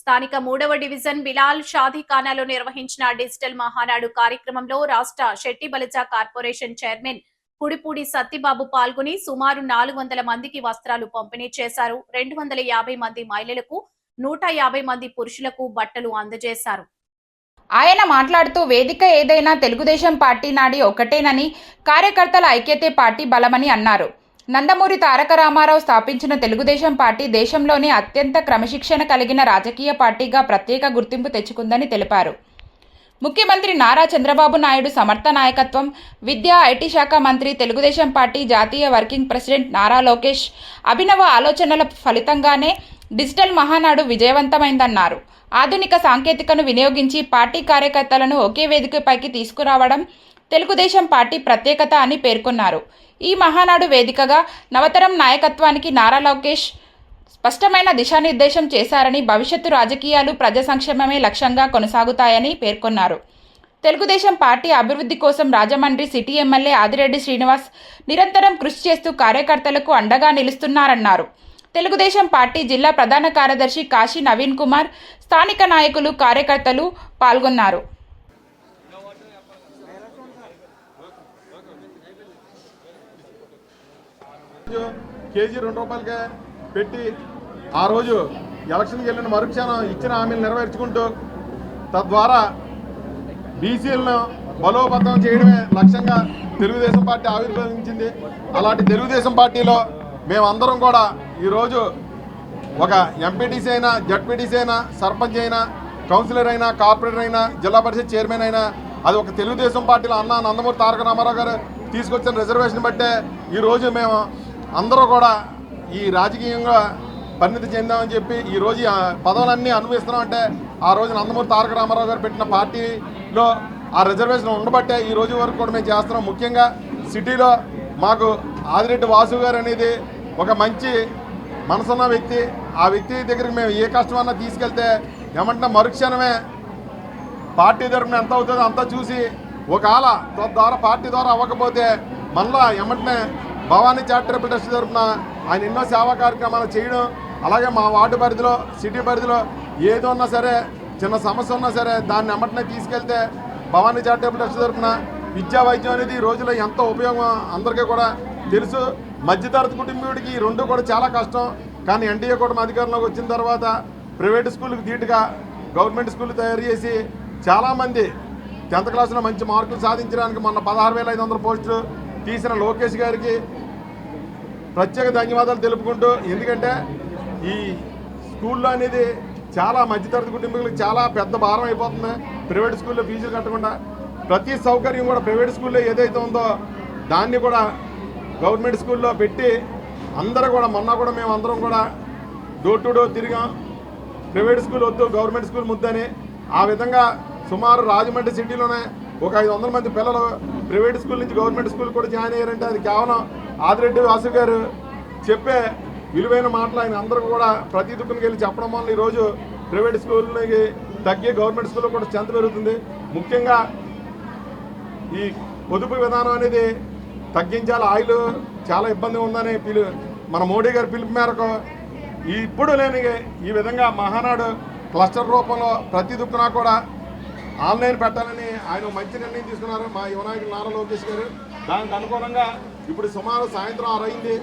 స్థానిక 3వ డివిజన్ బిలాల్ షాదీఖానాలో నిర్వహించిన డిజిటల్ మహానాడు కార్యక్రమంలో రాష్ట్ర శెట్టి బలిజ కార్పొరేషన్ చైర్మన్ పుడిపూడి సత్తిబాబు పాల్గొని సుమారు 400 మందికి వస్త్రాలు పంపిణీ చేశారు. 250 మంది మహిళలకు 150 మంది పురుషులకు బట్టలు అందజేశారు. ఆయన మాట్లాడుతూ వేదిక ఏదైనా తెలుగుదేశం పార్టీ నాడి ఒకటేనని, కార్యకర్తల ఐక్యతే పార్టీ బలమని అన్నారు. నందమూరి తారక రామారావు స్థాపించిన తెలుగుదేశం పార్టీ దేశంలోనే అత్యంత క్రమశిక్షణ కలిగిన రాజకీయ పార్టీగా ప్రత్యేక గుర్తింపు తెచ్చుకుందని తెలిపారు. ముఖ్యమంత్రి నారా చంద్రబాబు నాయుడు సమర్థ నాయకత్వం, విద్యా ఐటీ శాఖ మంత్రి, తెలుగుదేశం పార్టీ జాతీయ వర్కింగ్ ప్రెసిడెంట్ నారా లోకేష్ అభినవ ఆలోచనల ఫలితంగానే డిజిటల్ మహానాడు విజయవంతమైందన్నారు. ఆధునిక సాంకేతికను వినియోగించి పార్టీ కార్యకర్తలను ఒకే వేదికపైకి తీసుకురావడం తెలుగుదేశం పార్టీ ప్రత్యేకత అని పేర్కొన్నారు. ఈ మహానాడు వేదికగా నవతరం నాయకత్వానికి నారా లోకేష్ స్పష్టమైన దిశానిర్దేశం చేశారని, భవిష్యత్తు రాజకీయాలు ప్రజా సంక్షేమమే లక్ష్యంగా కొనసాగుతాయని పేర్కొన్నారు. తెలుగుదేశం పార్టీ అభివృద్ధి కోసం రాజమండ్రి సిటీ ఎమ్మెల్యే ఆదిరెడ్డి శ్రీనివాస్ నిరంతరం కృషి చేస్తూ కార్యకర్తలకు అండగా నిలుస్తున్నారన్నారు. తెలుగుదేశం పార్టీ జిల్లా ప్రధాన కార్యదర్శి కాశీ నవీన్ కుమార్, స్థానిక నాయకులు, కార్యకర్తలు పాల్గొన్నారు. కేజీ ₹2 పెట్టి ఆ రోజు ఎలక్షన్కి వెళ్ళిన మరుక్షణం ఇచ్చిన హామీలు నెరవేర్చుకుంటూ తద్వారా బీసీలను బలోపేతం చేయడమే లక్ష్యంగా తెలుగుదేశం పార్టీ ఆవిర్భవించింది. అలాంటి తెలుగుదేశం పార్టీలో మేమందరం కూడా ఈరోజు ఒక ఎంపీటీసీ అయినా, జడ్పీటీసీ అయినా, సర్పంచ్ అయినా, కౌన్సిలర్ అయినా, కార్పొరేటర్ అయినా, జిల్లా పరిషత్ చైర్మన్ అయినా అది ఒక తెలుగుదేశం పార్టీలో అన్న నందమూరి తారక రామారావు గారు తీసుకొచ్చిన రిజర్వేషన్ బట్టే ఈరోజు మేము అందరూ కూడా ఈ రాజకీయంగా పరిణితి చెందామని చెప్పి ఈరోజు పదవులన్నీ అనుభవిస్తున్నామంటే ఆ రోజు నందమూరి తారక రామారావు గారు పెట్టిన పార్టీలో ఆ రిజర్వేషన్ ఉండబట్టే ఈ రోజు వరకు కూడా మేము చేస్తున్నాం. ముఖ్యంగా సిటీలో మాకు ఆదిరెడ్డి వాసు గారు అనేది ఒక మంచి మనసున్న వ్యక్తి. ఆ వ్యక్తి దగ్గరికి మేము ఏ కష్టమన్నా తీసుకెళ్తే ఏమంటే మరుక్షణమే పార్టీ తరఫున ఎంత అవుతుందో అంతా చూసి ఒకవేళ ద్వారా పార్టీ ద్వారా అవ్వకపోతే మళ్ళా ఏమంటే భవానీ చారిటబుల్ ట్రస్ట్ తరఫున ఆయన ఎన్నో సేవా కార్యక్రమాలు చేయడం, అలాగే మా వార్డు పరిధిలో, సిటీ పరిధిలో ఏది ఉన్నా సరే, చిన్న సమస్య ఉన్నా సరే దాన్ని ఎమ్మటనే తీసుకెళ్తే భవానీ చారిటబుల్ ట్రస్ట్ తరఫున విద్యా వైద్యం అనేది ఈ రోజులో ఎంతో ఉపయోగం అందరికీ కూడా తెలుసు. మధ్యతరగతి కుటుంబీడికి ఈ రెండు కూడా చాలా కష్టం. కానీ ఎన్డీఏ కూటమి అధికారంలోకి వచ్చిన తర్వాత ప్రైవేట్ స్కూళ్ళకి ధీటుగా గవర్నమెంట్ స్కూళ్ళు తయారు చేసి చాలామంది 10th క్లాస్లో మంచి మార్కులు సాధించడానికి మొన్న 16,500 పోస్టులు తీసిన లోకేష్ గారికి ప్రత్యేక ధన్యవాదాలు తెలుపుకుంటూ, ఎందుకంటే ఈ స్కూల్లో అనేది చాలా మధ్యతరగతి కుటుంబీకులకు చాలా పెద్ద భారం అయిపోతుంది. ప్రైవేట్ స్కూల్లో ఫీజులు కట్టకుండా ప్రతి సౌకర్యం కూడా ప్రైవేట్ స్కూల్లో ఏదైతే ఉందో దాన్ని కూడా గవర్నమెంట్ స్కూల్లో పెట్టి అందరూ కూడా మొన్న కూడా మేము అందరం కూడా డోర్ టు డోర్ తిరిగాం. ప్రైవేట్ స్కూల్ వద్దు, గవర్నమెంట్ స్కూల్ ముద్దని. ఆ విధంగా సుమారు రాజమండ్రి సిటీలోనే ఒక 500 మంది పిల్లలు ప్రైవేట్ స్కూల్ నుంచి గవర్నమెంట్ స్కూల్ కూడా జాయిన్ అయ్యారంటే అది కేవలం ఆదిరెడ్డి వాసు గారు చెప్పే విలువైన మాటలు ఆయన అందరూ కూడా ప్రతి దుక్కునికి వెళ్ళి చెప్పడం వల్ల ఈరోజు ప్రైవేట్ స్కూల్కి తగ్గి గవర్నమెంట్ స్కూల్లో కూడా స్ట్రెంత్ పెరుగుతుంది. ముఖ్యంగా ఈ పొదుపు విధానం అనేది తగ్గించాలి, ఆయిల్ చాలా ఇబ్బంది ఉందని మన మోడీ గారి పిలుపు మేరకు ఇప్పుడు లేని ఈ విధంగా మహానాడు క్లస్టర్ రూపంలో ప్రతి దుక్కున కూడా ఆన్లైన్ పెట్టాలని ఆయన మంచి నిర్ణయం తీసుకున్నారు మా యువనాయకులు నారా లోకేష్ గారు. దానికి అనుగుణంగా ఇప్పుడు సుమారు సాయంత్రం 6 అయింది.